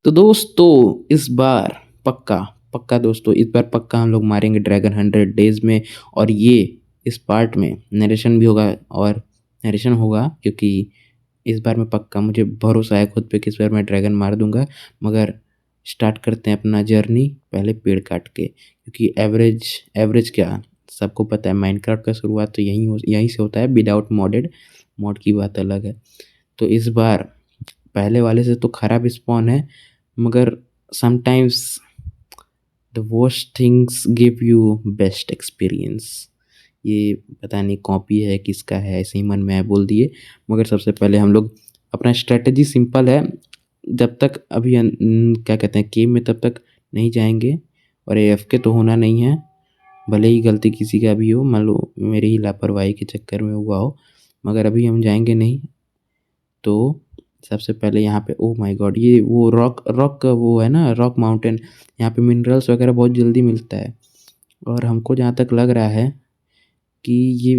तो दोस्तों इस बार पक्का पक्का दोस्तों इस बार पक्का हम लोग मारेंगे ड्रैगन 100 डेज में। और ये इस पार्ट में नरेशन भी होगा और नरेशन होगा क्योंकि इस बार मैं पक्का मुझे भरोसा है खुद पे कि इस बार मैं ड्रैगन मार दूंगा। मगर स्टार्ट करते हैं अपना जर्नी पहले पेड़ काट के, क्योंकि एवरेज एवरेज क्या सबको पता है, माइनक्राफ्ट का शुरुआत तो यहीं से होता है विदाउट मॉडेड। मॉड की बात अलग है। तो इस बार पहले वाले से तो खराब स्पॉन है, मगर sometimes the worst things give you best experience. ये पता नहीं कॉपी है किसका है, ऐसे ही मन में है बोल दिए। मगर सबसे पहले हम लोग अपना स्ट्रेटजी सिंपल है, जब तक अभी क्या कहते हैं गेम में तब तक नहीं जाएंगे। और AFK तो होना नहीं है, भले ही गलती किसी का भी हो, मान लो मेरी ही लापरवाही के चक्कर में हुआ हो, मगर अभी हम जाएंगे नहीं। तो सबसे पहले यहाँ पे ओह माय गॉड, ये वो रॉक रॉक का वो है ना, रॉक माउंटेन। यहाँ पे मिनरल्स वगैरह बहुत जल्दी मिलता है। और हमको जहाँ तक लग रहा है कि ये,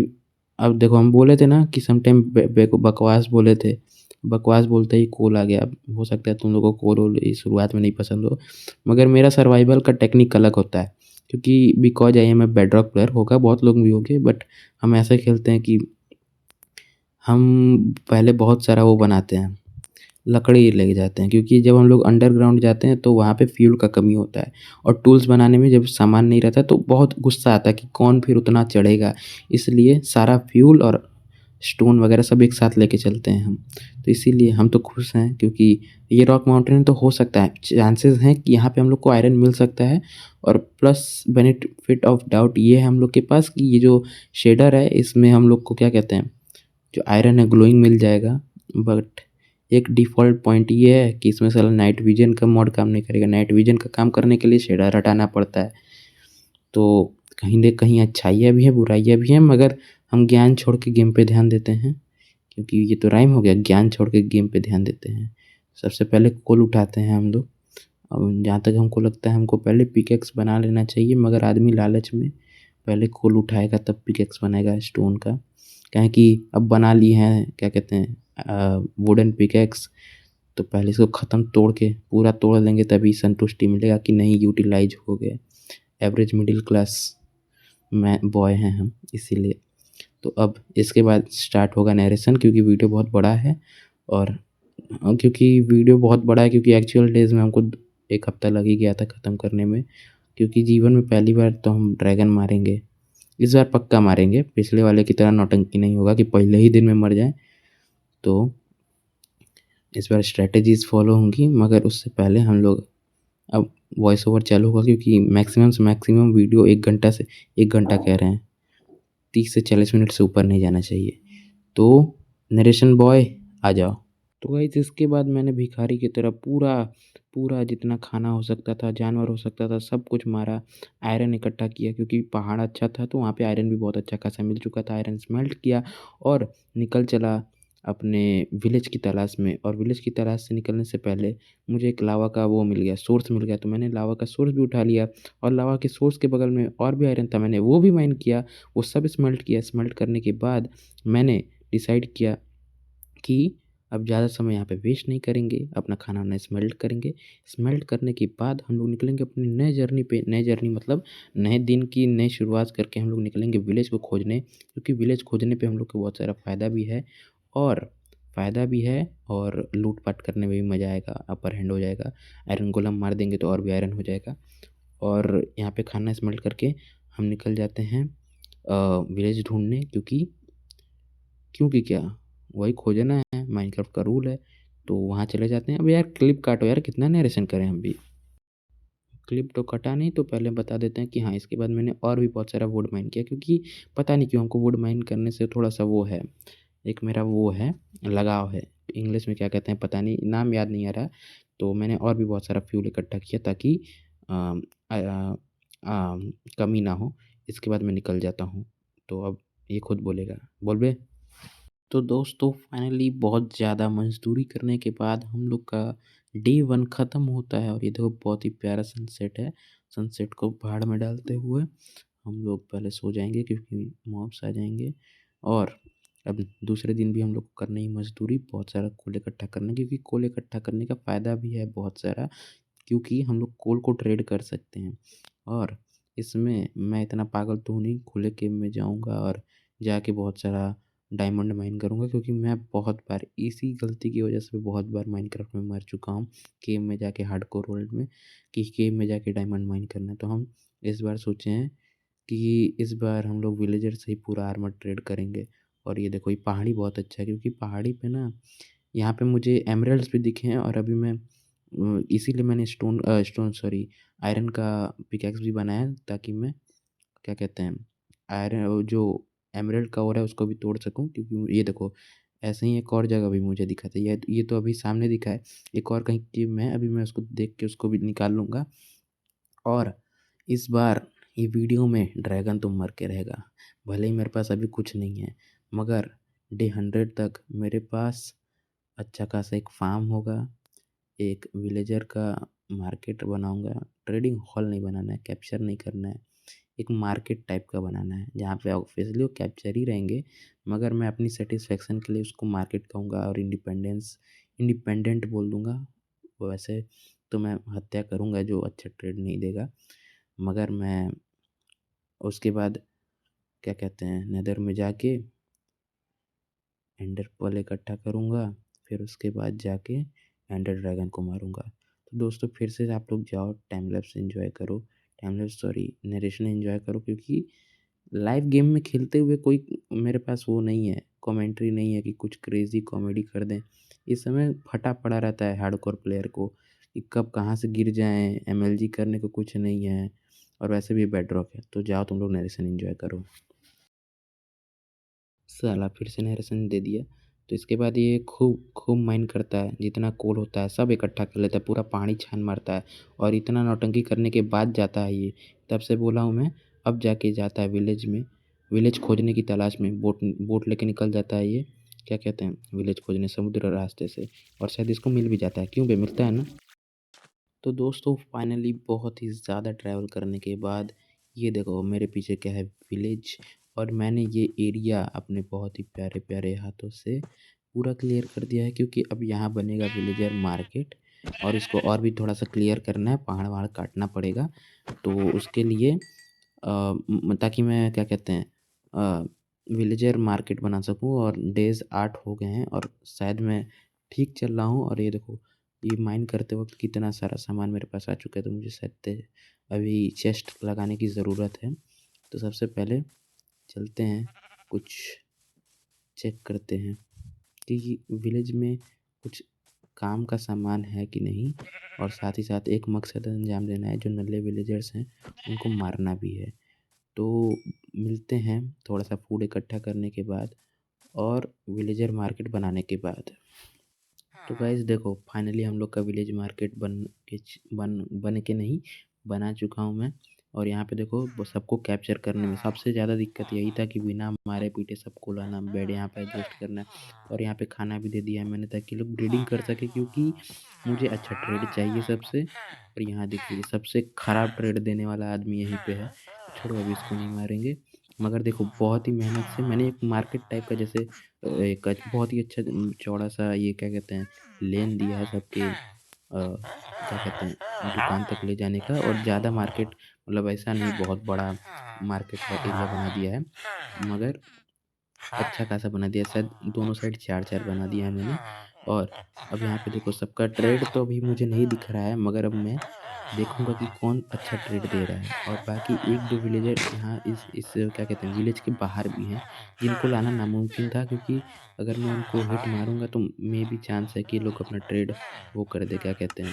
अब देखो हम बोले थे ना कि समटाइम बकवास बोले थे, बकवास बोलते ही कोल आ गया। अब हो सकता है तुम लोगों को कोल वोल शुरुआत में नहीं पसंद हो, मगर मेरा सर्वाइवल का टेक्निक अलग होता है। क्योंकि because I am a bedrock player, होगा बहुत लोग भी होंगे, बट हम ऐसे खेलते हैं कि हम पहले बहुत सारा वो बनाते हैं, लकड़ी लेके जाते हैं। क्योंकि जब हम लोग अंडरग्राउंड जाते हैं तो वहाँ पे फ्यूल का कमी होता है, और टूल्स बनाने में जब सामान नहीं रहता तो बहुत गुस्सा आता है कि कौन फिर उतना चढ़ेगा। इसलिए सारा फ्यूल और स्टोन वगैरह सब एक साथ लेके चलते हैं हम। तो इसीलिए हम तो खुश हैं, क्योंकि ये रॉक माउंटेन तो हो सकता है, चांसेस हैं कि यहाँ पे हम लोग को आयरन मिल सकता है। और प्लस बेनिफिट ऑफ डाउट ये है हम लोग के पास कि ये जो शेडर है इसमें हम लोग को क्या कहते हैं, जो आयरन है ग्लोइंग मिल जाएगा। बट एक डिफ़ॉल्ट पॉइंट ये है कि इसमें साला नाइट विजन का मॉड काम नहीं करेगा। नाइट विजन का काम करने के लिए शेडर हटाना पड़ता है। तो कहीं न कहीं अच्छाइयाँ भी हैं, बुराइयाँ भी हैं, मगर हम ज्ञान छोड़ के गेम पे ध्यान देते हैं। क्योंकि ये तो राइम हो गया, ज्ञान छोड़ के गेम पे ध्यान देते हैं। सबसे पहले कोल उठाते हैं हम लोग। अब जहाँ तक हमको लगता है हमको पहले पिकैक्स बना लेना चाहिए, मगर आदमी लालच में पहले कोल उठाएगा तब पिकैक्स बनाएगा स्टोन का। क्या है कि अब बना लिए हैं क्या कहते हैं वुडन पिकैक्स, तो पहले इसको ख़त्म तोड़ के पूरा तोड़ लेंगे तभी संतुष्टि मिलेगा कि नहीं यूटिलाइज हो गए। एवरेज मिडिल क्लास मैं बॉय हैं हम, इसीलिए। तो अब इसके बाद स्टार्ट होगा नरेशन, क्योंकि वीडियो बहुत बड़ा है। और क्योंकि वीडियो बहुत बड़ा है, क्योंकि एक्चुअल डेज में हमको 1 हफ्ता लग ही गया था ख़त्म करने में। क्योंकि जीवन में पहली बार तो हम ड्रैगन मारेंगे, इस बार पक्का मारेंगे। पिछले वाले की तरह नौटंकी नहीं होगा कि पहले ही दिन में मर जाए। तो इस बार स्ट्रैटेजीज़ फॉलो होंगी, मगर उससे पहले हम लोग अब वॉइस ओवर चालू होगा, क्योंकि मैक्सिमम से मैक्सिमम वीडियो 1 घंटा से 1 घंटा कह रहे हैं, 30 से 40 मिनट से ऊपर नहीं जाना चाहिए। तो नरेशन बॉय आ जाओ। तो गाइस इसके बाद मैंने भिखारी की तरह पूरा पूरा जितना खाना हो सकता था, जानवर हो सकता था, सब कुछ मारा। आयरन इकट्ठा किया, क्योंकि पहाड़ अच्छा था तो वहाँ पे आयरन भी बहुत अच्छा खासा मिल चुका था। आयरन स्मेल्ट किया और निकल चला अपने विलेज की तलाश में। और विलेज की तलाश से निकलने से पहले मुझे एक लावा का वो मिल गया, सोर्स मिल गया। तो मैंने लावा का सोर्स भी उठा लिया, और लावा के सोर्स के बगल में और भी आयरन था, मैंने वो भी माइन किया। वो सब स्मेल्ट किया। स्मेल्ट करने के बाद मैंने डिसाइड किया कि अब ज़्यादा समय यहाँ पे वेस्ट नहीं करेंगे, अपना खाना वाना स्मेल्ट करेंगे। स्मेल्ट करने के बाद हम लोग निकलेंगे अपनी नए जर्नी पे। नए जर्नी मतलब नए दिन की नई शुरुआत करके हम लोग निकलेंगे विलेज को खोजने, क्योंकि विलेज खोजने पे हम लोग को बहुत सारा फ़ायदा भी है। और फ़ायदा भी है और लूट-पाट करने में भी मज़ा आएगा, अपर हैंड हो जाएगा। आयरन गोलम मार देंगे तो और भी आयरन हो जाएगा। और यहाँ पे खाना स्मेल्ट करके हम निकल जाते हैं विलेज ढूँढने, क्योंकि क्योंकि क्या, वही खोजना है, माइनक्राफ्ट का रूल है। तो वहाँ चले जाते हैं। अब यार क्लिप काटो यार, कितना नरेशन करें हम भी। क्लिप तो कटा नहीं, तो पहले बता देते हैं कि हाँ, इसके बाद मैंने और भी बहुत सारा वुड माइन किया, क्योंकि पता नहीं क्यों हमको वुड माइन करने से थोड़ा-सा वो है, एक मेरा वो है, लगाव है। इंग्लिश में क्या कहते हैं पता नहीं, नाम याद नहीं आ रहा। तो मैंने और भी बहुत सारा फ्यूल इकट्ठा किया ताकि अ अ कमी ना हो। इसके बाद मैं निकल जाता हूँ। तो अब ये खुद बोलेगा, बोल बे। तो दोस्तों फाइनली बहुत ज़्यादा मज़दूरी करने के बाद हम लोग का डे 1 ख़त्म होता है, और ये देखो बहुत ही प्यारा सनसेट है। सनसेट को पहाड़ में डालते हुए हम लोग पहले सो जाएँगे, क्योंकि मॉब्स आ जाएँगे। और अब दूसरे दिन भी हम लोग को करना ही मज़दूरी, बहुत सारा कोल इकट्ठा करना, क्योंकि कोल इकट्ठा करने का फ़ायदा भी है बहुत सारा, क्योंकि हम लोग कोल को ट्रेड कर सकते हैं। और इसमें मैं इतना पागल तो हूँ नहीं, खुले गेम में जाऊँगा और जाके बहुत सारा डायमंड माइन करूँगा, क्योंकि मैं बहुत बार इसी गलती की वजह से बहुत बार माइनक्राफ्ट में मर चुका हूँ, गेम में जाके हार्डकोर वर्ल्ड में, कि गेम में जाके डायमंड माइन करना है। तो हम इस बार सोचे हैं कि इस बार हम लोग विलेजर से ही पूरा आर्मर ट्रेड करेंगे। और ये देखो, ये पहाड़ी बहुत अच्छा है, क्योंकि पहाड़ी पे ना यहाँ पे मुझे एमराल्ड्स भी दिखे हैं, और अभी मैं इसीलिए मैंने स्टोन सॉरी आयरन का पिकैक्स भी बनाया है, ताकि मैं क्या कहते हैं, आयरन वो जो एमराल्ड का ओर है उसको भी तोड़ सकूँ, क्योंकि ये देखो ऐसे ही एक और जगह भी मुझे दिखा था, ये तो अभी सामने दिखा है, एक और कहीं कि मैं उसको देख के उसको भी निकाल लूँगा। और इस बार ये वीडियो में ड्रैगन तो मर के रहेगा, भले ही मेरे पास अभी कुछ नहीं है, मगर डे 100 तक मेरे पास अच्छा खासा एक फार्म होगा, एक विलेजर का मार्केट बनाऊंगा। ट्रेडिंग हॉल नहीं बनाना है, कैप्चर नहीं करना है, एक मार्केट टाइप का बनाना है, जहाँ पे ऑब्वियसली वो कैप्चर ही रहेंगे, मगर मैं अपनी सेटिस्फेक्शन के लिए उसको मार्केट कहूँगा और इंडिपेंडेंट बोल दूँगा। वैसे तो मैं हत्या करूँगा जो अच्छा ट्रेड नहीं देगा, मगर मैं उसके बाद क्या कहते हैं, नेदर में जाके एंडर पर्ल इकट्ठा करूँगा, फिर उसके बाद जाके एंडर ड्रैगन को मारूँगा। तो दोस्तों फिर से आप लोग जाओ, टाइम लैप्स एंजॉय करो, time lapse sorry narration enjoy करो, क्योंकि लाइव गेम में खेलते हुए कोई मेरे पास वो नहीं है, कमेंट्री नहीं है कि कुछ क्रेजी कॉमेडी कर दें। इस समय फटा पड़ा रहता है हार्डकोर प्लेयर को, कि कब कहाँ से गिर जाएं, एमएलजी करने को कुछ नहीं है, और वैसे भी बेडरॉक है। तो जाओ तुम लोग नरेशन एंजॉय करो। साला फिर से नरेशन दे दिया। तो इसके बाद ये खूब खूब माइन करता है, जितना कोल होता है सब इकट्ठा कर लेता है, पूरा पहाड़ी छान मारता है, और इतना नौटंकी करने के बाद जाता है ये। तब से बोला हूँ मैं, अब जाके जाता है विलेज में, विलेज खोजने की तलाश में, बोट बोट लेके निकल जाता है ये, क्या कहते हैं, विलेज खोजने समुद्र रास्ते से, और शायद इसको मिल भी जाता है, क्यों बे, मिलता है ना। तो दोस्तों फाइनली बहुत ही ज़्यादा ट्रैवल करने के बाद ये देखो मेरे पीछे क्या है, विलेज, और मैंने ये एरिया अपने बहुत ही प्यारे प्यारे हाथों से पूरा क्लियर कर दिया है, क्योंकि अब यहाँ बनेगा विलेजर मार्केट, और इसको और भी थोड़ा सा क्लियर करना है, पहाड़ वहाड़ काटना पड़ेगा। तो उसके लिए ताकि मैं क्या कहते हैं, विलेजर मार्केट बना सकूँ, और डेज़ 8 हो गए हैं और शायद मैं ठीक चल रहा हूँ। और ये देखो, ये माइन करते वक्त कितना सारा सामान मेरे पास आ चुका है, तो मुझे शायद अभी चेस्ट लगाने की ज़रूरत है। तो सबसे पहले चलते हैं, कुछ चेक करते हैं कि विलेज में कुछ काम का सामान है कि नहीं, और साथ ही साथ एक मकसद अंजाम देना है, जो नल्ले विलेजर्स हैं उनको मारना भी है। तो मिलते हैं थोड़ा सा फूड इकट्ठा करने के बाद और विलेजर मार्केट बनाने के बाद। तो गाइस देखो फाइनली हम लोग का विलेज मार्केट बन के नहीं, बना चुका हूँ मैं। और यहाँ पे देखो वो सबको कैप्चर करने में सबसे ज़्यादा दिक्कत यही था कि बिना मारे पीटे सबको लाना, बेड यहाँ पे एडजस्ट करना है, और यहाँ पे खाना भी दे दिया है मैंने, ताकि लोग ब्रीडिंग कर सके, क्योंकि मुझे अच्छा ट्रेड चाहिए सबसे। और यहाँ देख लीजिए सबसे खराब ट्रेड देने वाला आदमी यहीं पे है। छोड़ो अभी इसको नहीं मारेंगे, मगर देखो बहुत ही मेहनत से मैंने एक मार्केट टाइप का, जैसे एक बहुत ही अच्छा चौड़ा सा ये क्या कहते हैं, लेन दिया है सबके क्या कहते हैं, दुकान तक ले जाने का, और ज़्यादा मार्केट मतलब ऐसा नहीं बहुत बड़ा मार्केट है, एरिया बना दिया है, मगर अच्छा खासा बना दिया है, शायद दोनों साइड 4-4 बना दिया है मैंने। और अब यहाँ पे देखो सबका ट्रेड तो अभी मुझे नहीं दिख रहा है, मगर अब मैं देखूँगा कि कौन अच्छा ट्रेड दे रहा है। और बाकी 1-2 विलेजर यहाँ इस क्या कहते हैं विलेज के बाहर भी हैं, जिनको लाना नामुमकिन था, क्योंकि अगर मैं उनको हिट मारूँगा तो मेबी चांस है कि ये लोग अपना ट्रेड वो कर दें, क्या कहते हैं,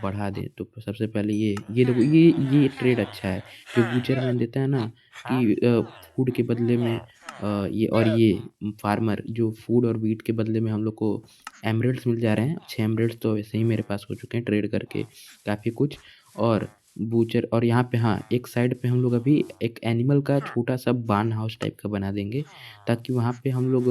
बढ़ा दें। तो सबसे पहले ये देखो, ये ट्रेड अच्छा है, जो बूचर मैन देता है ना, कि फूड के बदले में ये फार्मर जो फूड और व्हीट के बदले में हम लोग को एमरल्ड्स मिल जा रहे हैं। 6 एमरल्ड्स तो वैसे ही मेरे पास हो चुके हैं ट्रेड करके काफ़ी कुछ। और बूचर, और यहाँ पे हाँ, एक साइड पे हम लोग अभी एक एनिमल का छोटा-सा बार्न हाउस टाइप का बना देंगे, ताकि वहाँ पे हम लोग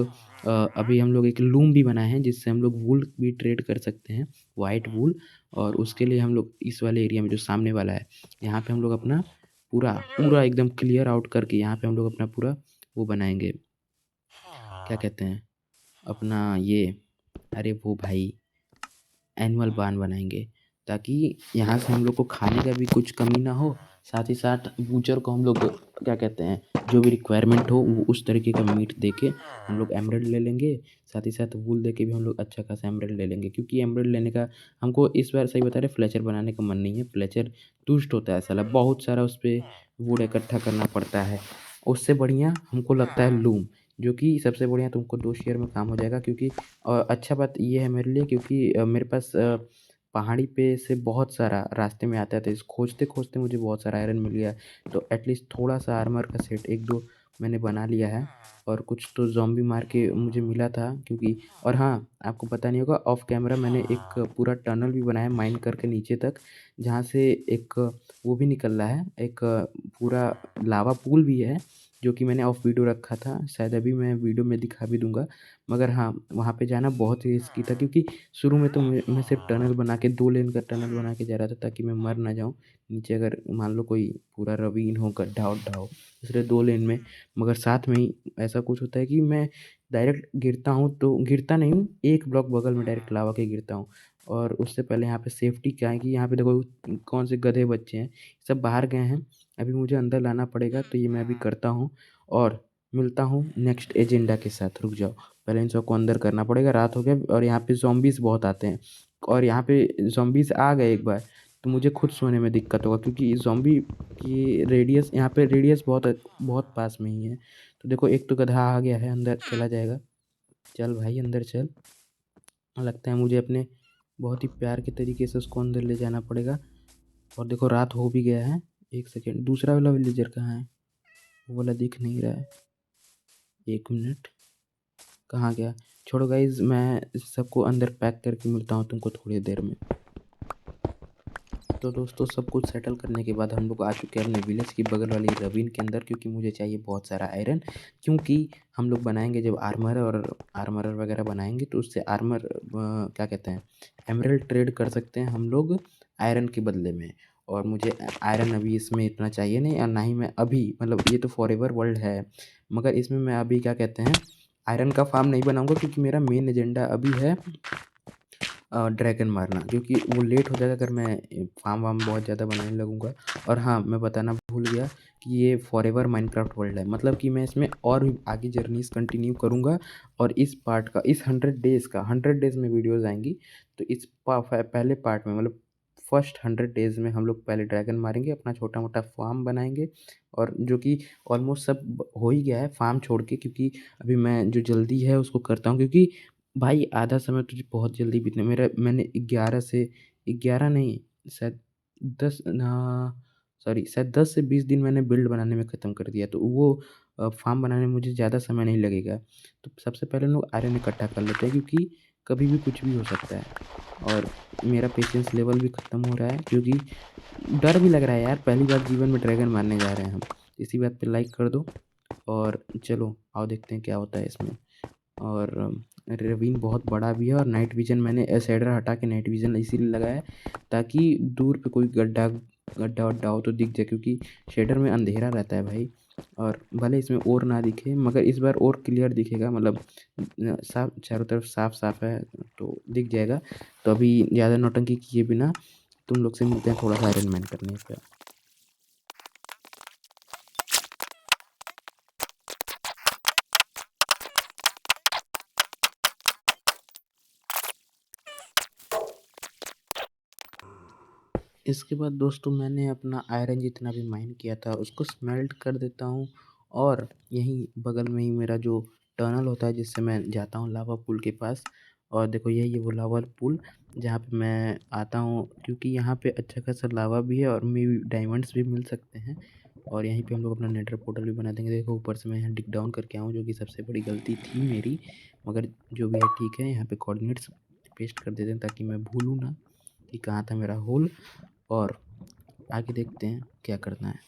अभी हम लोग एक लूम भी बनाए हैं, जिससे हम लोग वूल भी ट्रेड कर सकते हैं, व्हाइट वूल। और उसके लिए हम लोग इस वाले एरिया में जो सामने वाला है, यहाँ पे हम लोग अपना पूरा पूरा एकदम क्लियर आउट करके यहाँ पे हम लोग अपना पूरा वो बनाएँगे, क्या कहते हैं अपना ये, अरे वो भाई एनिमल बार्न बनाएंगे, ताकि यहाँ से हम लोग को खाने का भी कुछ कमी ना हो। साथ ही साथ बूचर को हम लोग क्या कहते हैं जो भी रिक्वायरमेंट हो वो उस तरीके का मीट दे के हम लोग एमरल्ड ले लेंगे। साथ ही साथ वूल दे के भी हम लोग अच्छा खासा एमरल्ड ले लेंगे, क्योंकि एमरल्ड लेने का हमको इस बार सही बता रहे फ्लेचर बनाने का मन नहीं है। फ्लेचर दुष्ट होता है साला, बहुत सारा उस पर वुड इकट्ठा करना पड़ता है। उससे बढ़िया हमको लगता है लूम, जो कि सबसे बढ़िया तुमको 2 शेयर में काम हो जाएगा। क्योंकि अच्छा बात ये है मेरे लिए, क्योंकि मेरे पास पहाड़ी पे से बहुत सारा रास्ते में आता था, इस खोजते-खोजते मुझे बहुत सारा आयरन मिल गया। तो एटलीस्ट थोड़ा-सा आर्मर का सेट 1-2 मैंने बना लिया है, और कुछ तो ज़ॉम्बी मार के मुझे मिला था। क्योंकि और हाँ, आपको पता नहीं होगा ऑफ कैमरा मैंने एक पूरा टनल भी बनाया माइन करके नीचे तक, जहाँ से एक वो भी निकल रहा है, एक पूरा लावा पूल भी है, जो कि मैंने ऑफ वीडियो रखा था। शायद अभी मैं वीडियो में दिखा भी दूँगा। मगर हाँ, वहाँ पे जाना बहुत ही रिस्की था, क्योंकि शुरू में तो मैं सिर्फ़ टनल बना के 2 लेन का टनल बना के जा रहा था, ताकि मैं मर ना जाऊँ। नीचे अगर मान लो कोई पूरा ravine हो, गड्ढा-वड्ढा हो, इसलिए 2 लेन में। मगर साथ में ही ऐसा कुछ होता है कि मैं डायरेक्ट गिरता हूँ तो गिरता नहीं हूँ, 1 ब्लॉक बगल में डायरेक्ट लावा के गिरता हूँ। और उससे पहले यहाँ पे सेफ्टी क्या है कि यहाँ पे देखो कौन से गधे बच्चे हैं, सब बाहर गए हैं। अभी मुझे अंदर लाना पड़ेगा, तो ये मैं अभी करता हूँ और मिलता हूँ नेक्स्ट एजेंडा के साथ। रुक जाओ, पहले इन सबको अंदर करना पड़ेगा। रात हो गया और यहाँ पे ज़ॉम्बीज़ बहुत आते हैं, और यहाँ पे ज़ॉम्बीज़ आ गए एक बार तो मुझे खुद सोने में दिक्कत होगा, क्योंकि ज़ॉम्बी की रेडियस यहाँ पे रेडियस बहुत पास में ही है। तो देखो एक तो गधा आ गया है, अंदर चला जाएगा। चल भाई अंदर चल। लगता है मुझे अपने बहुत ही प्यार के तरीके से उसको अंदर ले जाना पड़ेगा। और देखो रात हो भी गया है। 1 सेकंड, दूसरा वाला विलेजर कहाँ है? वो वाला दिख नहीं रहा है। 1 मिनट, कहाँ गया? छोड़ो गाइज़, मैं सबको अंदर पैक करके मिलता हूँ तुमको थोड़ी देर में। तो दोस्तों सब कुछ सेटल करने के बाद हम लोग आ चुके हैं अपने विलेज की बगल वाली ravine के अंदर, क्योंकि मुझे चाहिए बहुत सारा आयरन। क्योंकि हम लोग बनाएंगे जब आर्मर वगैरह बनाएंगे, तो उससे आर्मर क्या कहते हैं एमरल्ड ट्रेड कर सकते हैं हम लोग आयरन के बदले में। और मुझे आयरन अभी इसमें इतना चाहिए नहीं, और ना ही मैं अभी मतलब ये तो फॉरएवर वर्ल्ड है, मगर इसमें मैं अभी क्या कहते हैं आयरन का फार्म नहीं बनाऊंगा, क्योंकि मेरा मेन एजेंडा अभी है ड्रैगन मारना। क्योंकि वो लेट हो जाएगा अगर मैं फार्म वार्म बहुत ज़्यादा बनाने लगूँगा। और हाँ, मैं बताना भूल गया कि ये फॉरएवर माइनक्राफ्ट वर्ल्ड है, मतलब कि मैं इसमें और भी आगे जर्नीज़ कंटिन्यू करूँगा। और इस पार्ट का, इस 100 डेज़ में वीडियोज़ आएँगी। तो इस पहले पार्ट में मतलब फर्स्ट 100 डेज़ में हम लोग पहले ड्रैगन मारेंगे, अपना छोटा-मोटा फार्म बनाएँगे। और जो कि ऑलमोस्ट सब हो ही गया है फार्म छोड़ के, क्योंकि अभी मैं जो जल्दी है उसको करता हूँ, क्योंकि भाई आधा समय तुझे बहुत जल्दी बीतने मेरा मैंने 11 से 11 नहीं, शायद 10 ना सॉरी शायद 10 से 20 दिन मैंने बिल्ड बनाने में ख़त्म कर दिया। तो वो फार्म बनाने में मुझे ज़्यादा समय नहीं लगेगा। तो सबसे पहले हम लोग आयरन इकट्ठा कर लेते हैं, क्योंकि कभी भी कुछ भी हो सकता है। और मेरा पेशेंस लेवल भी ख़त्म हो रहा है, क्योंकि डर भी लग रहा है यार, पहली बार जीवन में ड्रैगन मारने जा रहे हैं हम। इसी बात पे लाइक कर दो, और चलो आओ देखते हैं क्या होता है इसमें। और ravine बहुत बड़ा भी है, और नाइट विज़न मैंने शेडर हटा के नाइट विज़न इसीलिए लगाया है, ताकि दूर पे कोई गड्ढा-वड्ढा हो तो दिख जाए, क्योंकि शेडर में अंधेरा रहता है भाई। और भले इसमें ओर ना दिखे, मगर इस बार और क्लियर दिखेगा, मतलब साफ चारों तरफ साफ-साफ है तो दिख जाएगा। तो अभी ज़्यादा नौटंकी किए बिना तुम लोग से मिलते हैं थोड़ा-सा आयरन माइन करने पे। इसके बाद दोस्तों मैंने अपना आयरन जितना भी माइन किया था उसको स्मेल्ट कर देता हूँ, और यहीं बगल में ही मेरा जो टनल होता है जिससे मैं जाता हूँ लावा पूल के पास। और देखो यही है वो लावा पूल जहाँ पे मैं आता हूँ, क्योंकि यहाँ पे अच्छा खासा लावा भी है और मे बी डायमंड्स भी मिल सकते हैं। और यहीं पे हम लोग अपना नेदर पोर्टल भी बना देंगे। देखो ऊपर से मैं यहाँ डिग डाउन करके आऊँ, जो कि सबसे बड़ी गलती थी मेरी, मगर जो भी है ठीक है। यहाँ पे कोऑर्डिनेट्स पेस्ट कर देते हैं ताकि मैं भूलूँ ना कि कहाँ था मेरा होल। और आगे देखते हैं क्या करना है।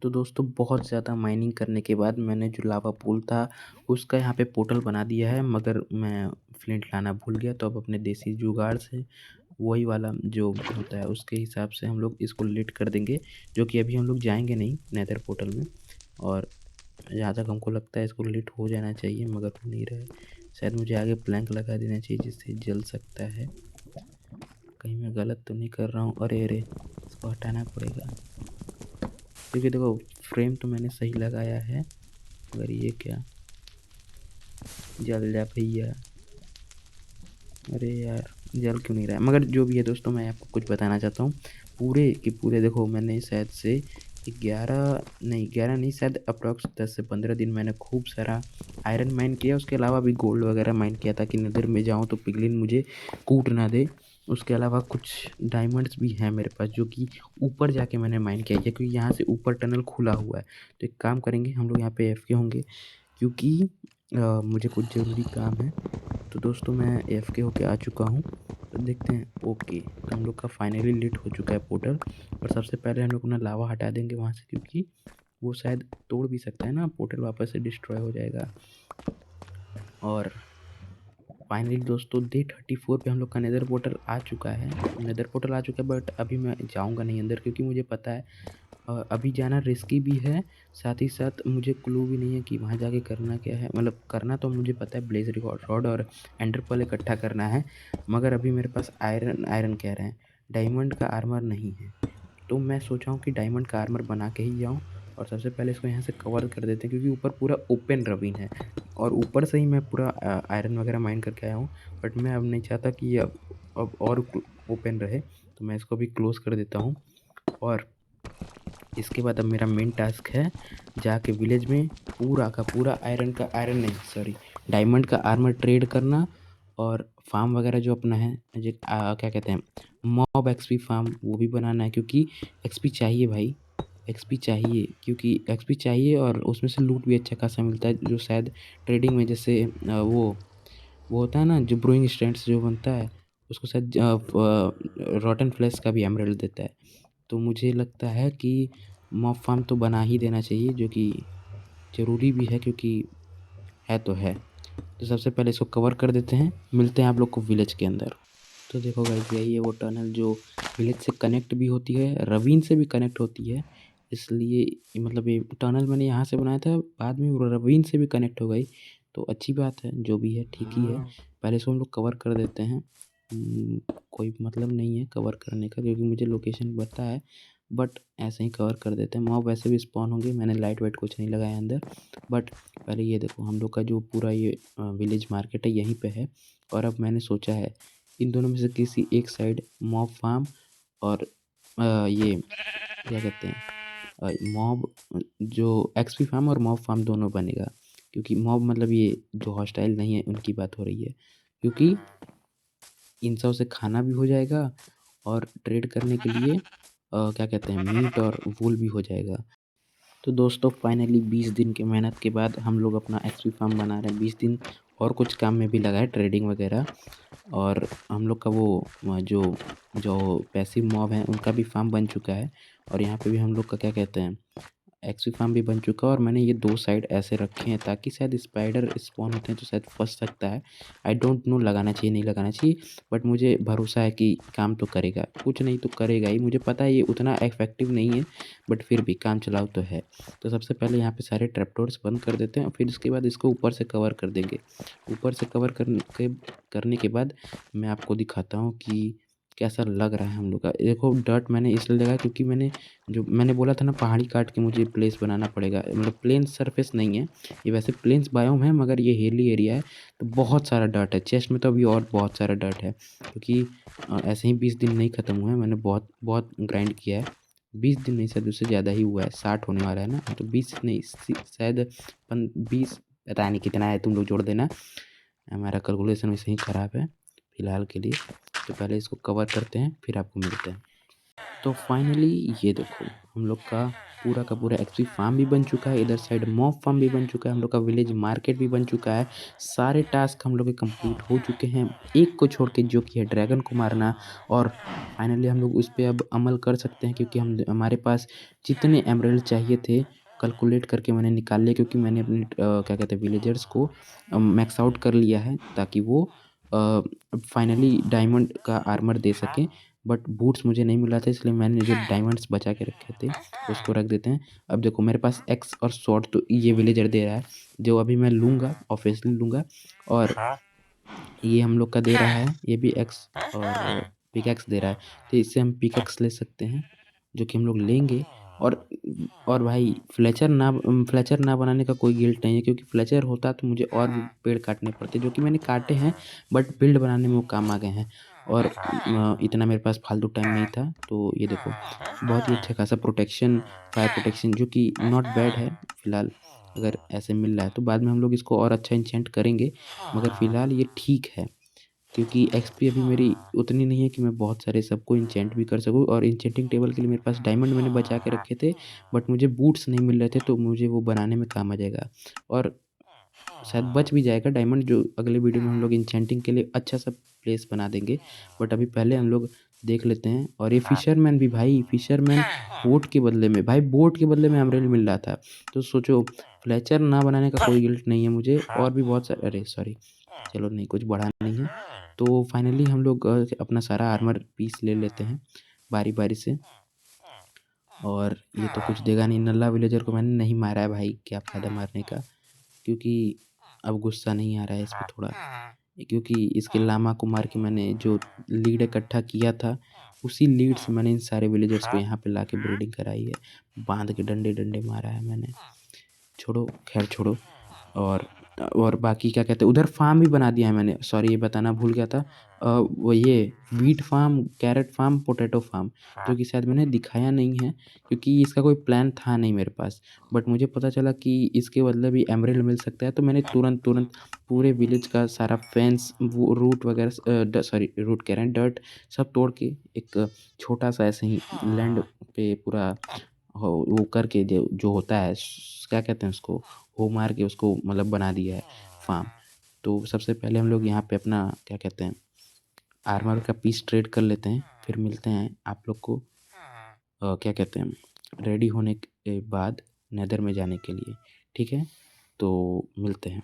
तो दोस्तों बहुत ज़्यादा माइनिंग करने के बाद मैंने जो लावा पूल था उसका यहाँ पे पोर्टल बना दिया है, मगर मैं फ्लिंट लाना भूल गया। तो अब अपने देसी जुगाड़ से वही वाला जो होता है उसके हिसाब से हम लोग इसको लिट कर देंगे, जो कि अभी हम लोग जाएंगे नहीं नेदर पोर्टल में। और जहाँ तक हमको लगता है इसको लिट हो जाना चाहिए, मगर हो नहीं रहा है। शायद मुझे आगे प्लैंक लगा देना चाहिए जिससे जल सकता है। कहीं मैं गलत तो नहीं कर रहा हूँ? अरे अरे, इसको हटाना पड़ेगा क्योंकि देखो फ्रेम तो मैंने सही लगाया है, मगर ये क्या, जल जा भैया। अरे यार, जल क्यों नहीं रहा है? मगर जो भी है दोस्तों, मैं आपको कुछ बताना चाहता हूँ। पूरे के पूरे देखो, मैंने शायद से 11 नहीं, शायद अप्रॉक्स 10 से 15 दिन मैंने खूब सारा आयरन माइन किया। उसके अलावा भी गोल्ड वगैरह माइन किया ताकि नेदर में जाऊँ तो पिगलिन मुझे कूट ना दे। उसके अलावा कुछ डायमंड्स भी हैं मेरे पास जो कि ऊपर जाके मैंने माइन किया है, क्योंकि यहाँ से ऊपर टनल खुला हुआ है। तो एक काम करेंगे, हम लोग यहाँ पे एफके होंगे क्योंकि मुझे कुछ ज़रूरी काम है। तो दोस्तों मैं एफके होके आ चुका हूँ, तो देखते हैं। ओके, तो हम लोग का फाइनली लिट हो चुका है पोर्टल। और सबसे पहले हम लोग अपना लावा हटा देंगे वहाँ से, क्योंकि वो शायद तोड़ भी सकता है ना, पोर्टल वापस से डिस्ट्रॉय हो जाएगा। और फाइनली दोस्तों डे 34 पे हम लोग का नेदर पोर्टल आ चुका है। बट अभी मैं जाऊँगा नहीं अंदर, क्योंकि मुझे पता है अभी जाना रिस्की भी है। साथ ही साथ मुझे क्लू भी नहीं है कि वहाँ जाके करना क्या है। मतलब करना तो मुझे पता है, ब्लेज रॉड और एंडर पर्ल इकट्ठा करना है, मगर अभी मेरे पास आयरन कह रहे हैं, डायमंड का आर्मर नहीं है। तो मैं सोचा हूँ कि डायमंड का आर्मर बना के ही जाऊँ। और सबसे पहले इसको यहाँ से कवर कर देते हैं, क्योंकि ऊपर पूरा ओपन रवीन है और ऊपर से ही मैं पूरा आयरन वगैरह माइन करके आया हूँ। बट मैं अब नहीं चाहता कि ये अब और ओपन रहे, तो मैं इसको भी क्लोज कर देता हूँ। और इसके बाद अब मेरा मेन टास्क है जाके विलेज में पूरा का पूरा आयरन नहीं, सॉरी, डायमंड का आर्मर ट्रेड करना। और फार्म वगैरह जो अपना है, जो क्या कहते हैं, मॉब एक्सपी फार्म, वो भी बनाना है, क्योंकि एक्सपी चाहिए भाई, एक्सपी चाहिए, क्योंकि एक्सपी चाहिए। और उसमें से लूट भी अच्छा खासा मिलता है, जो शायद ट्रेडिंग में, जैसे वो होता है ना, जो ब्रूइंग स्टैंड्स जो बनता है, उसको शायद रॉटन फ्लैश का भी एमराल्ड देता है। तो मुझे लगता है कि मॉब फार्म तो बना ही देना चाहिए, जो कि ज़रूरी भी है, क्योंकि है तो है। तो सबसे पहले इसको कवर कर देते हैं, मिलते हैं आप लोग को विलेज के अंदर। तो देखो गाइस, यही है वो टनल जो विलेज से कनेक्ट भी होती है, रवीन से भी कनेक्ट होती है। इसलिए मतलब ये टनल मैंने यहाँ से बनाया था, बाद में वो रवीन से भी कनेक्ट हो गई। तो अच्छी बात है, जो भी है ठीक ही है। पहले इसको हम लोग कवर कर देते हैं। कोई मतलब नहीं है कवर करने का, क्योंकि मुझे लोकेशन पता है, बट ऐसे ही कवर कर देते हैं। मॉब वैसे भी स्पॉन होंगे, मैंने लाइट वाइट कुछ नहीं लगाया अंदर। बट पहले ये देखो, हम लोग का जो पूरा ये विलेज मार्केट है यहीं पे है। और अब मैंने सोचा है इन दोनों में से किसी एक साइड मॉब फार्म और ये क्या कहते हैं, मॉब, जो एक्सपी फार्म और मॉब फार्म दोनों बनेगा। क्योंकि मॉब मतलब ये जो हॉस्टाइल नहीं है उनकी बात हो रही है, क्योंकि इन सब से खाना भी हो जाएगा और ट्रेड करने के लिए क्या कहते हैं, मीट और वूल भी हो जाएगा। तो दोस्तों फाइनली 20 दिन की मेहनत के बाद हम लोग अपना एक्सपी फार्म बना रहे हैं। 20 दिन और कुछ काम में भी लगा है, ट्रेडिंग वगैरह। और हम लोग का वो जो जो पैसिव मॉब हैं उनका भी फार्म बन चुका है। और यहाँ पे भी हम लोग का क्या कहते हैं, एक्सपी फार्म भी बन चुका है। और मैंने ये 2 साइड ऐसे रखे हैं ताकि शायद स्पाइडर स्पॉन होते हैं तो शायद फंस सकता है। आई डोंट नो लगाना चाहिए नहीं लगाना चाहिए, बट मुझे भरोसा है कि काम तो करेगा, कुछ नहीं तो करेगा ही। मुझे पता है ये उतना इफेक्टिव नहीं है, बट फिर भी काम चलाऊ तो है। तो सबसे पहले यहाँ पे सारे ट्रैपडोर्स बंद कर देते हैं और फिर उसके बाद इसको ऊपर से कवर कर देंगे। ऊपर से कवर करने के बाद मैं आपको दिखाता हूँ कि कैसा लग रहा है हम लोग का। देखो डर्ट मैंने इसलिए लगाया क्योंकि मैंने बोला था ना, पहाड़ी काट के मुझे प्लेस बनाना पड़ेगा। मतलब प्लेन सरफेस नहीं है ये, वैसे प्लेन्स बायोम है मगर ये हिली एरिया है, तो बहुत सारा डर्ट है। चेस्ट में तो अभी और बहुत सारा डर्ट है, क्योंकि ऐसे ही 20 दिन नहीं ख़त्म हुए हैं। मैंने बहुत बहुत ग्राइंड किया है। 20 दिन नहीं, शायद उससे ज़्यादा ही हुआ है, 60 होने वाला है ना, तो 20 नहीं, शायद 20, पता नहीं कितना है, तुम लोग जोड़ देना, हमारा कैलकुलेशन वैसे ही ख़राब है फ़िलहाल के लिए। तो पहले इसको कवर करते हैं, फिर आपको मिलते हैं। तो फाइनली ये देखो, हम लोग का पूरा एक्चुअली फार्म भी बन चुका है, इधर साइड मॉब फार्म भी बन चुका है, हम लोग का विलेज मार्केट भी बन चुका है। सारे टास्क हम लोग के कंप्लीट हो चुके हैं, एक को छोड़ के, जो कि है ड्रैगन को मारना। और फाइनली हम लोग उस पर अब अमल कर सकते हैं, क्योंकि हमारे पास जितने एमराल्ड चाहिए थे कैलकुलेट करके मैंने निकाल लिया, क्योंकि मैंने अपने क्या कहते हैं, विलेजर्स को मैक्स आउट कर लिया है ताकि वो फाइनली डायमंड का आर्मर दे सकें। बट बूट्स मुझे नहीं मिला था, इसलिए मैंने जो डायमंड्स बचा के रखे थे उसको रख देते हैं। अब देखो मेरे पास एक्स और स्वॉर्ड तो ये विलेजर दे रहा है, जो अभी मैं लूँगा, ऑब्वियसली लूँगा। और ये हम लोग का दे रहा है, ये भी एक्स और पिकैक्स दे रहा है, तो इससे हम पिकैक्स ले सकते हैं, जो कि हम लोग लेंगे। और भाई फ्लेचर ना बनाने का कोई गिल्ट नहीं है, क्योंकि फ्लेचर होता तो मुझे और भी पेड़ काटने पड़ते, जो कि मैंने काटे हैं, बट बिल्ड बनाने में वो काम आ गए हैं। और इतना मेरे पास फालतू टाइम नहीं था, तो ये देखो बहुत ही अच्छा खासा प्रोटेक्शन, फायर प्रोटेक्शन, जो कि नॉट बैड है फिलहाल। अगर ऐसे मिल रहा है तो बाद में हम लोग इसको और अच्छा इंचेंट करेंगे, मगर फिलहाल ये ठीक है, क्योंकि एक्सपी अभी मेरी उतनी नहीं है कि मैं बहुत सारे सबको इंचेंट भी कर सकूँ। और इंचेंटिंग टेबल के लिए मेरे पास डायमंड मैंने बचा के रखे थे, बट मुझे बूट्स नहीं मिल रहे थे, तो मुझे वो बनाने में काम आ जाएगा। और शायद बच भी जाएगा डायमंड, जो अगले वीडियो में हम लोग इंचेंटिंग के लिए अच्छा सा प्लेस बना देंगे। बट अभी पहले हम लोग देख लेते हैं। और ये फिशरमैन भी भाई, फिशरमैन बोट के बदले में, भाई बोट के बदले में एमराल्ड मिल रहा था, तो सोचो फ्लेचर ना बनाने का कोई गिल्ट नहीं है मुझे। और भी बहुत सारे, अरे सॉरी, चलो नहीं, कुछ बढ़ा नहीं है। तो फाइनली हम लोग अपना सारा आर्मर पीस ले लेते हैं बारी बारी से। और ये तो कुछ देगा नहीं, नल्ला विलेजर को मैंने नहीं मारा है भाई, क्या फ़ायदा मारने का, क्योंकि अब गुस्सा नहीं आ रहा है इस पे थोड़ा, क्योंकि इसके लामा को मार के मैंने जो लीड इकट्ठा किया था, उसी लीड से मैंने इन सारे विलेजर्स को यहाँ पे लाके ब्रीडिंग कराई है, बांध के डंडे डंडे मारा है मैंने। छोड़ो, खैर छोड़ो। और बाकी क्या कहते हैं, उधर फार्म भी बना दिया है मैंने, सॉरी ये बताना भूल गया था। वो ये wheat farm, carrot farm, potato farm, जो कि शायद मैंने दिखाया नहीं है, क्योंकि इसका कोई प्लान था नहीं मेरे पास। बट मुझे पता चला कि इसके बदले भी एमराल्ड मिल सकता है, तो मैंने तुरंत तुरंत पूरे विलेज का सारा फेंस, वो रूट वगैरह, सॉरी रूट कह रहे हैं, डर्ट सब तोड़ के एक छोटा सा ऐसे ही लैंड पे पूरा वो करके, जो होता है क्या कहते हैं उसको, हो मार के उसको मतलब बना दिया है फार्म। तो सबसे पहले हम लोग यहाँ पे अपना क्या कहते हैं, आर्मर का पीस ट्रेड कर लेते हैं, फिर मिलते हैं आप लोग को क्या कहते हैं, रेडी होने के बाद नेदर में जाने के लिए, ठीक है, तो मिलते हैं।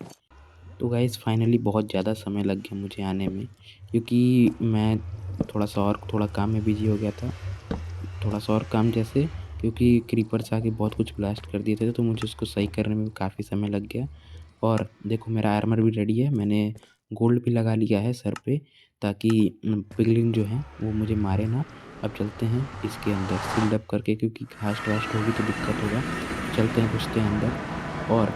तो गाइस फाइनली बहुत ज़्यादा समय लग गया मुझे आने में, क्योंकि मैं थोड़ा काम में बिजी हो गया था, थोड़ा सा और काम जैसे, क्योंकि क्रीपर्स आके बहुत कुछ ब्लास्ट कर दिए थे, तो मुझे उसको सही करने में काफ़ी समय लग गया। और देखो मेरा आर्मर भी रेडी है, मैंने गोल्ड भी लगा लिया है सर पे, ताकि पिगलिन जो है वो मुझे मारे ना। अब चलते हैं इसके अंदर सील्ड अप करके, क्योंकि घास्ट वास्ट होगी तो दिक्कत होगा। चलते हैं, घुसते हैं अंदर। और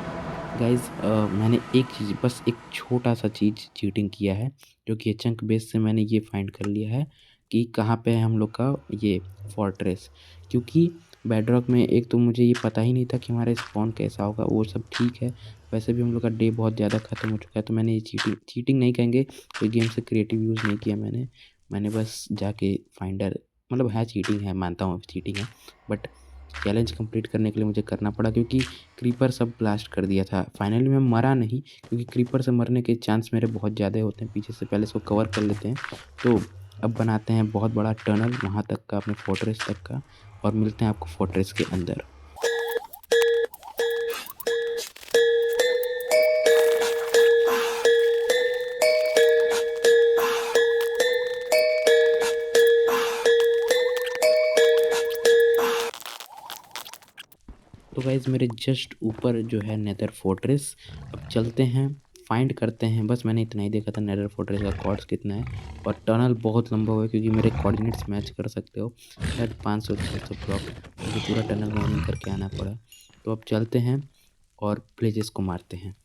गाइज़ मैंने एक चीज़, बस एक छोटा सा चीज़ चीटिंग किया है, जो कि चंक बेस से मैंने ये फाइंड कर लिया है कि कहाँ पे है हम लोग का ये फोर्ट्रेस। क्योंकि बेडरॉक में एक तो मुझे ये पता ही नहीं था कि हमारा स्पॉन कैसा होगा, वो सब ठीक है। वैसे भी हम लोग का डे बहुत ज़्यादा ख़त्म हो चुका है, तो मैंने ये चीटिंग नहीं कहेंगे, कोई गेम से क्रिएटिव यूज़ नहीं किया मैंने बस जाके फाइंडर, मतलब है चीटिंग है, मानता हूँ चीटिंग है, बट चैलेंज कंप्लीट करने के लिए मुझे करना पड़ा, क्योंकि क्रीपर सब ब्लास्ट कर दिया था। फाइनली मैं मरा नहीं, क्योंकि क्रीपर से मरने के चांस मेरे बहुत ज़्यादा होते हैं, पीछे से पहले इसको कवर कर लेते हैं। तो अब बनाते हैं बहुत बड़ा टनल वहाँ तक का, अपने फोर्ट्रेस तक का, और मिलते हैं आपको फोर्ट्रेस के अंदर। तो गाइज़ मेरे जस्ट ऊपर जो है नेदर फोर्ट्रेस, अब चलते हैं फाइंड करते हैं। बस मैंने इतना ही देखा था नेदर फोर्ट्रेस का कॉर्ड्स कितना है, और टनल बहुत लंबा हुआ है, क्योंकि मेरे कोऑर्डिनेट्स मैच कर सकते हो, शायद 500-600 ब्लॉक मुझे पूरा टनल माइनिंग करके आना पड़ा। तो अब चलते हैं और विलेजेस को मारते हैं।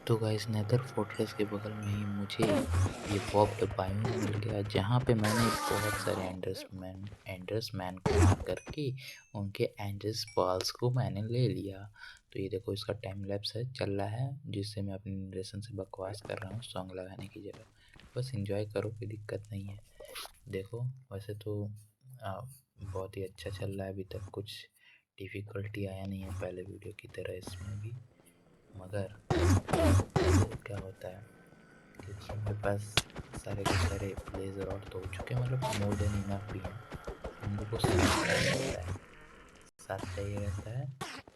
तो गाइस नेदर फोर्ट्रेस के बगल में ही मुझे ये वॉर्प्ड बायोम मिल गया, जहाँ पे मैंने बहुत सारे एंडर्स मैन को मार करके उनके एंडर्स बॉल्स को मैंने ले लिया। तो ये देखो इसका टाइम लैप्स है चल रहा है, जिससे मैं अपने नरेशन से बकवास कर रहा हूँ सॉन्ग लगाने की जगह। बस एंजॉय करो, कोई दिक्कत नहीं है। देखो वैसे तो बहुत ही अच्छा चल रहा है अभी तक, कुछ डिफ़िकल्टी आया नहीं है पहले वीडियो की तरह इसमें भी। मगर क्या होता है कि हमारे पास सारे के सारे ब्लेज़ रॉड तो हो चुके हैं, मतलब मोर देन इनफ भी हैं। हम लोग को 7 चाहिए रहता है,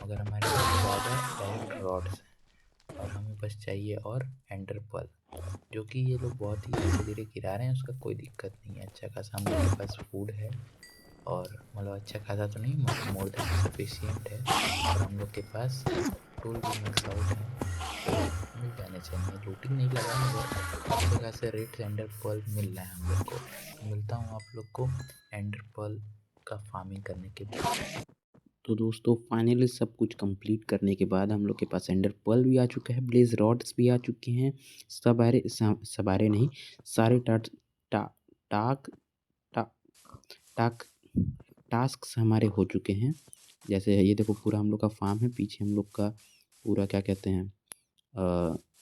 मगर हमारे पास 14 डायरेक्ट रॉड्स हैं और हमें बस चाहिए और एंडर पर्ल, जो कि ये लोग बहुत ही धीरे-धीरे गिरा रहे हैं, उसका कोई दिक्कत नहीं है। अच्छा खासा हम लोग के पास फूड है और मतलब अच्छा खासा तो नहीं, मोर देन सफिशिएंट है और हम लोग के पास टूल भी मैक्स आउट है, तो मिल जाने चाहिए। लूटिंग नहीं लगा मगर अच्छे खासे रेट से एंडर पर्ल मिल रहा है हम लोग को। तो मिलता हूँ आप लोग को एंडर पर्ल का फार्मिंग करने के बाद। तो दोस्तों फाइनली सब कुछ कंप्लीट करने के बाद हम लोग के पास एंडर पर्ल भी आ चुका है, ब्लेज रॉड्स भी आ चुके हैं, सबारे नहीं, सारे टाट टा टाक टा टाक टास्क्स हमारे हो चुके हैं। जैसे ये देखो पूरा हम लोग का फार्म है, पीछे हम लोग का पूरा क्या कहते हैं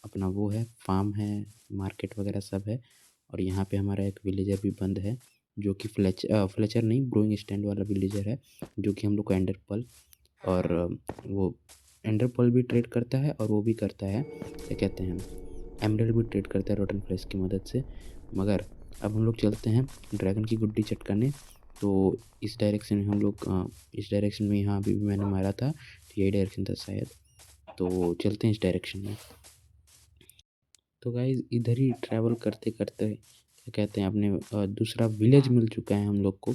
अपना वो है, फार्म है, मार्केट वगैरह सब है। और यहाँ पे हमारा एक विलेजर भी बंद है, जो कि फ्लेचर नहीं, ब्रोइंग स्टैंड वाला विलेजर है, जो कि हम लोग को एंडर पर्ल और वो एंडर पर्ल भी ट्रेड करता है और वो भी करता है क्या कहते हैं, एमरल्ड भी ट्रेड करता है रोटन फ्लेश की मदद से। मगर अब हम लोग चलते हैं ड्रैगन की गुड्डी चटकाने। तो इस डायरेक्शन में हम लोग इस डायरेक्शन में यहाँ भी मैंने मारा था, तो यही डायरेक्शन था शायद, तो चलते हैं इस डायरेक्शन में। तो गाइज इधर ही ट्रैवल करते करते क्या कहते हैं अपने दूसरा विलेज मिल चुका है हम लोग को,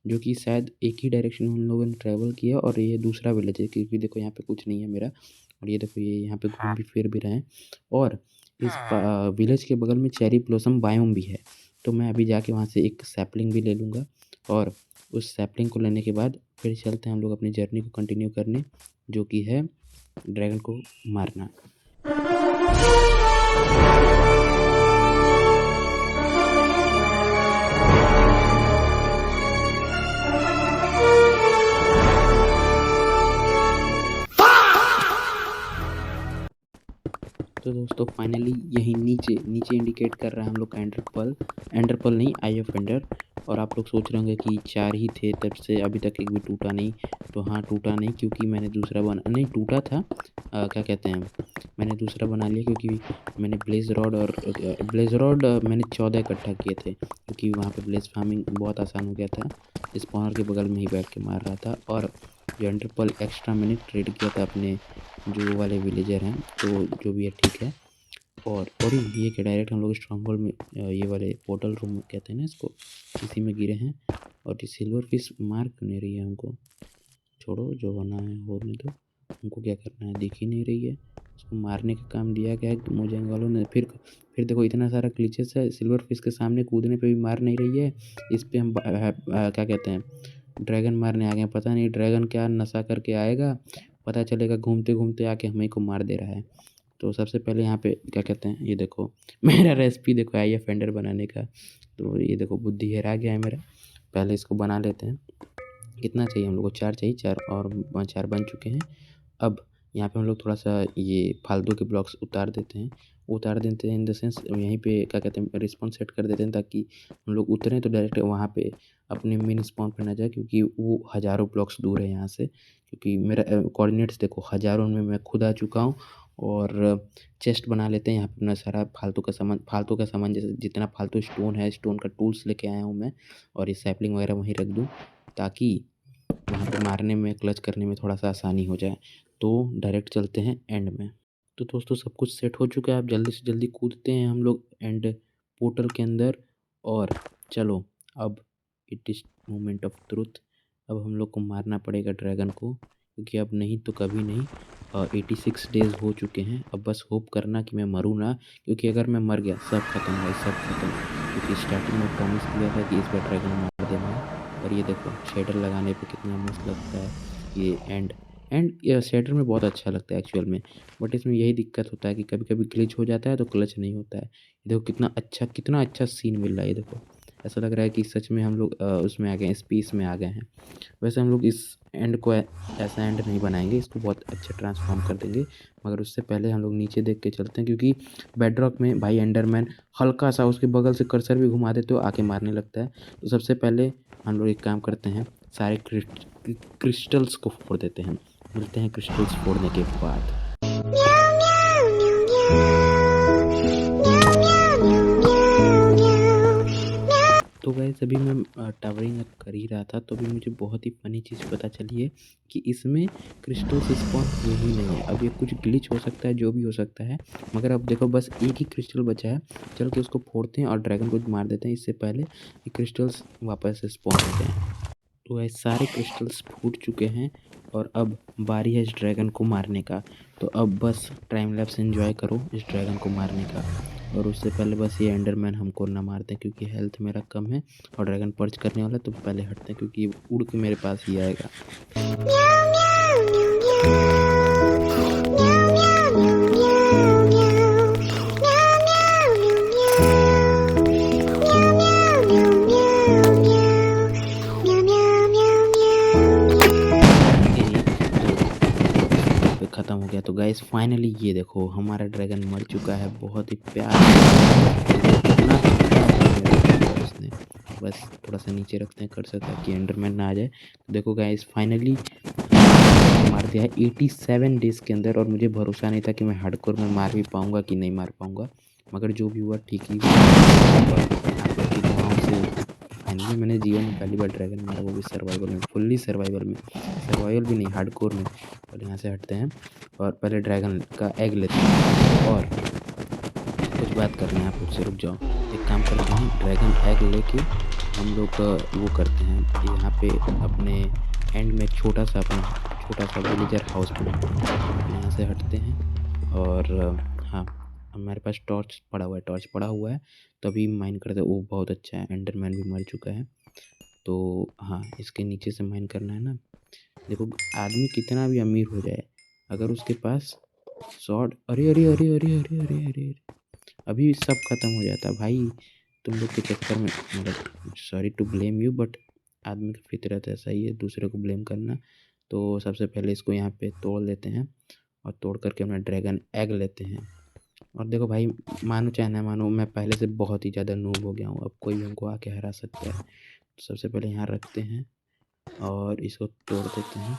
जो कि शायद एक ही डायरेक्शन में हम लोगों ने ट्रैवल किया और ये दूसरा विलेज है, क्योंकि देखो यहाँ पे कुछ नहीं है मेरा, और ये देखो ये यहाँ पे घूम भी फिर भी रहे हैं। और इस विलेज के बगल में चेरी ब्लॉसम बायोम भी है, तो मैं अभी जाके वहाँ से एक सैपलिंग भी ले लूँगा और उस सैपलिंग को लेने के बाद फिर चलते हैं हम लोग अपनी जर्नी को कंटिन्यू करने, जो कि है ड्रैगन को मारना। तो दोस्तों फाइनली यही नीचे नीचे इंडिकेट कर रहा है हम लोग का एंडर पर्ल नहीं, आई ऑफ एंडर। और आप लोग सोच रहे होंगे कि 4 ही थे तब से अभी तक एक भी टूटा नहीं। तो हाँ टूटा नहीं, क्योंकि मैंने दूसरा बना नहीं, टूटा था क्या कहते हैं, मैंने दूसरा बना लिया, क्योंकि मैंने ब्लेज रॉड मैंने 14 इकट्ठा किए थे, क्योंकि वहाँ पे ब्लेज फार्मिंग बहुत आसान हो गया था, स्पॉनर के बगल में ही बैठ के मार रहा था। और जो एंडर पर्ल एक्स्ट्रा मैंने ट्रेड किया था अपने जो वाले विलेजर हैं, तो जो भी है ठीक है। और ये कि डायरेक्ट हम लोग स्ट्रॉन्ग होल्ड में ये वाले पोर्टल रूम कहते हैं ना इसको, इसी में गिरे हैं। और ये सिल्वर फिश मार क्यों नहीं रही है हमको, छोड़ो जो होना है होने दो, हमको क्या करना है दिख ही नहीं रही है। उसको मारने का काम दिया गया है मोजेंग वालों ने। फिर देखो इतना सारा ग्लिचेस है, सिल्वर फिश के सामने कूदने पे भी मार नहीं रही है। इस पे हम क्या कहते हैं ड्रैगन मारने आ गए हैं, पता नहीं ड्रैगन क्या नशा करके आएगा, पता चलेगा घूमते घूमते आके हमें को मार दे रहा है। तो सबसे पहले यहाँ पे क्या कहते हैं, ये देखो मेरा रेसिपी देखो आई है फेंडर बनाने का। तो ये देखो बुद्धि हेरा गया है मेरा, पहले इसको बना लेते हैं। कितना चाहिए हम लोग को, 4 चाहिए, 4 और 4 बन चुके हैं। अब यहाँ पे हम लोग थोड़ा सा ये फालतू के ब्लॉक्स उतार देते हैं, इन द सेंस यहीं पे क्या कहते हैं रिस्पॉन्स सेट कर देते हैं, ताकि हम लोग उतरें तो डायरेक्ट वहाँ पे अपने मेन स्पॉन पे ना जाए, क्योंकि वो हज़ारों ब्लॉक्स दूर है यहाँ से। क्योंकि मेरा कोऑर्डिनेट्स देखो हज़ारों में मैं खुद आ चुका हूँ। और चेस्ट बना लेते हैं यहाँ पे अपना सारा फालतू का सामान जैसे जितना फालतू स्टोन है, स्टोन का टूल्स लेके आया हूँ मैं, और ये सैपलिंग वगैरह वहीं रख दूँ, ताकि वहाँ पे मारने में क्लच करने में थोड़ा सा आसानी हो जाए। तो डायरेक्ट चलते हैं एंड में। तो दोस्तों सब कुछ सेट हो चुका है, अब जल्दी से जल्दी कूदते हैं हम लोग एंड पोर्टल के अंदर। और चलो अब it is moment of truth, अब हम लोग को मारना पड़ेगा ड्रैगन को, क्योंकि अब नहीं तो कभी नहीं। 86 डेज़ हो चुके हैं, अब बस होप करना कि मैं मरूँ ना, क्योंकि अगर मैं मर गया सब खत्म भाई, सब खत्म। क्योंकि स्टार्टिंग में प्रॉमिस किया था कि इस बार ड्रैगन मार देना है। और ये देखो शेडर लगाने पे कितना मस्त लगता है ये एंड ये शेडर में बहुत अच्छा लगता है एक्चुअल में। बट इसमें यही दिक्कत होता है कि कभी कभी ग्लिच हो जाता है तो क्लच नहीं होता है। ये देखो कितना अच्छा सीन मिल रहा है, ये देखो ऐसा लग रहा है कि सच में हम लोग उसमें आ गए हैं, स्पेस में आ गए हैं। वैसे हम लोग इस एंड को ऐसा एंड नहीं बनाएंगे, इसको बहुत अच्छा ट्रांसफॉर्म कर देंगे, मगर उससे पहले हम लोग नीचे देख के चलते हैं, क्योंकि बेडरॉक में भाई एंडरमैन हल्का सा उसके बगल से कर्सर भी घुमा देते हो आके मारने लगता है। तो सबसे पहले हम लोग एक काम करते हैं, सारे क्रिस्टल्स को फोड़ देते हैं। मिलते हैं क्रिस्टल्स फोड़ने के बाद। तो गाइस अभी मैं टावरिंग कर ही रहा था, तो अभी मुझे बहुत ही फ़नी चीज़ पता चली है कि इसमें क्रिस्टल्स स्पॉन हुए ही नहीं है। अब ये कुछ ग्लिच हो सकता है, जो भी हो सकता है, मगर अब देखो बस एक ही क्रिस्टल बचा है। चल के उसको फोड़ते हैं और ड्रैगन को मार देते हैं, इससे पहले ये क्रिस्टल्स वापस से स्पॉन हो जाएँ। तो गाइस सारे क्रिस्टल्स फूट चुके हैं और अब बारी है इस ड्रैगन को मारने का। तो अब बस टाइम लैप्स एंजॉय करो इस ड्रैगन को मारने का। और उससे पहले बस ये एंडरमैन हमको ना मार दें, क्योंकि हेल्थ मेरा कम है और ड्रैगन पर्च करने वाला है, तो पहले हटते हैं क्योंकि ये उड़ के मेरे पास ही आएगा। ख़त्म हो गया। तो गाइस फाइनली ये देखो हमारा ड्रैगन मर चुका है, बहुत ही प्यार उसने। बस थोड़ा सा नीचे रखते हैं कर्सर ताकि एंडरमैन ना आ जाए। तो देखो गाइस फाइनली मार दिया है 87 डेज़ के अंदर, और मुझे भरोसा नहीं था कि मैं हार्डकोर में मार भी पाऊँगा कि नहीं मार पाऊँगा, मगर जो भी हुआ ठीक ही हुआ। आप लोग की दुआओं से फाइनली मैंने जीवन में पहली बार ड्रैगन मारा, वो भी सर्वाइवल में, फुल्ली सर्वाइवल में, सर्वाइवल भी नहीं हार्डकोर में। और यहाँ से हटते हैं और पहले ड्रैगन का एग लेते हैं और कुछ बात करनी है आप लोग से, रुक जाओ। एक काम करते हैं, ड्रैगन एग लेके हम लोग वो करते हैं, यहाँ पे अपने एंड में एक छोटा सा विलेजर हाउस बनाते हैं। यहाँ से हटते हैं और हाँ, हमारे पास टॉर्च पड़ा हुआ है, तो अभी माइन करते हैं। वो बहुत अच्छा है, एंडरमैन भी मर चुका है। तो हाँ, इसके नीचे से माइन करना है ना। देखो आदमी कितना भी अमीर हो जाए, अगर उसके पास सॉर्ड, अरे अरे अरे अरे अरे अरे अरे, अभी सब खत्म हो जाता भाई। तुम लोग के चक्कर में, मतलब sorry to blame you, but आदमी का फितरत ऐसा ही है, दूसरे को ब्लेम करना। तो सबसे पहले इसको यहाँ पे तोड़ लेते हैं और तोड़ करके अपना ड्रैगन एग लेते हैं। और देखो भाई, मानो चाहे ना मानो, मैं पहले से बहुत ही ज़्यादा नूब हो गया हूँ, अब कोई भी हमको आके हरा सकता है। तो सबसे पहले यहाँ रखते हैं और इसको तोड़ देते हैं।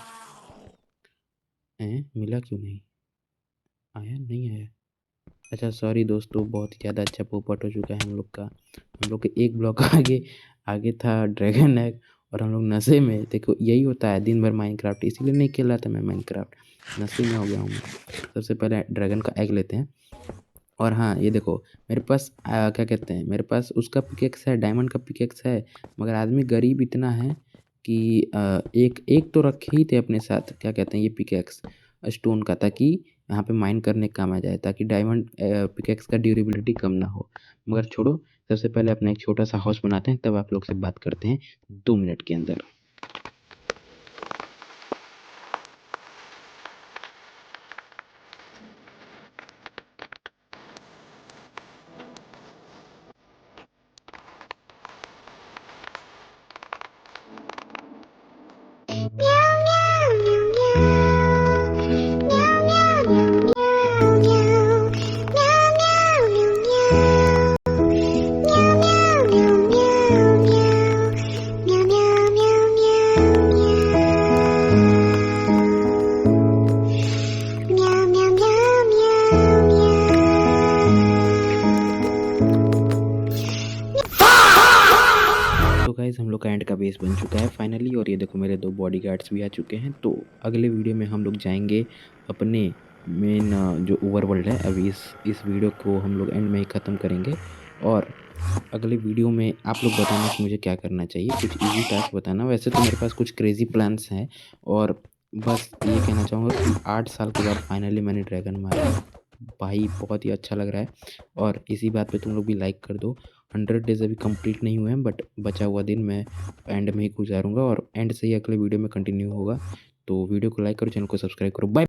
मिला क्यों नहीं? आया नहीं आया? अच्छा सॉरी दोस्तों, बहुत ही ज़्यादा अच्छा पोपट हो चुका है हम लोग का। हम लोग के एक ब्लॉक आगे आगे था ड्रैगन एग, और हम लोग नशे में, देखो यही होता है दिन भर माइनक्राफ्ट, इसीलिए नहीं खेल रहा था मैं माइनक्राफ्ट, नशे में हो गया हूँ मैं। सबसे पहले ड्रैगन का एग लेते हैं। और हाँ ये देखो, मेरे पास क्या कहते हैं, मेरे पास उसका पिकेक्स है, डायमंड का पिकेक्स है, मगर आदमी गरीब इतना है कि एक एक तो रखे ही थे अपने साथ, क्या कहते हैं ये पिकेक्स स्टोन का, ताकि यहाँ पे माइन करने काम आ जाए, ताकि डायमंड पिकेक्स का ड्यूरेबिलिटी कम ना हो। मगर छोड़ो, सबसे पहले अपना एक छोटा सा हाउस बनाते हैं, तब आप लोग से बात करते हैं 2 मिनट के अंदर। तो गाइस हम लोग का एंड का बेस बन चुका है फाइनली, और ये देखो मेरे 2 बॉडीगार्ड्स भी आ चुके हैं। तो अगले वीडियो में हम लोग जाएंगे अपने मेन जो ओवरवर्ल्ड है। अभी इस वीडियो को हम लोग एंड में ही ख़त्म करेंगे, और अगले वीडियो में आप लोग बताना कि मुझे क्या करना चाहिए, कुछ इजी टास्क बताना। वैसे तो मेरे पास कुछ क्रेजी प्लान्स हैं, और बस ये कहना चाहूँगा कि 8 साल के बाद फाइनली मैंने ड्रैगन मारा है भाई, बहुत ही अच्छा लग रहा है। और इसी बात पे तुम लोग भी लाइक कर दो। 100 डेज़ अभी कंप्लीट नहीं हुए हैं, बट बचा हुआ दिन मैं एंड में ही गुजारूंगा, और एंड से ही अगले वीडियो में कंटिन्यू होगा। तो वीडियो को लाइक करो, चैनल को सब्सक्राइब करो। बाय।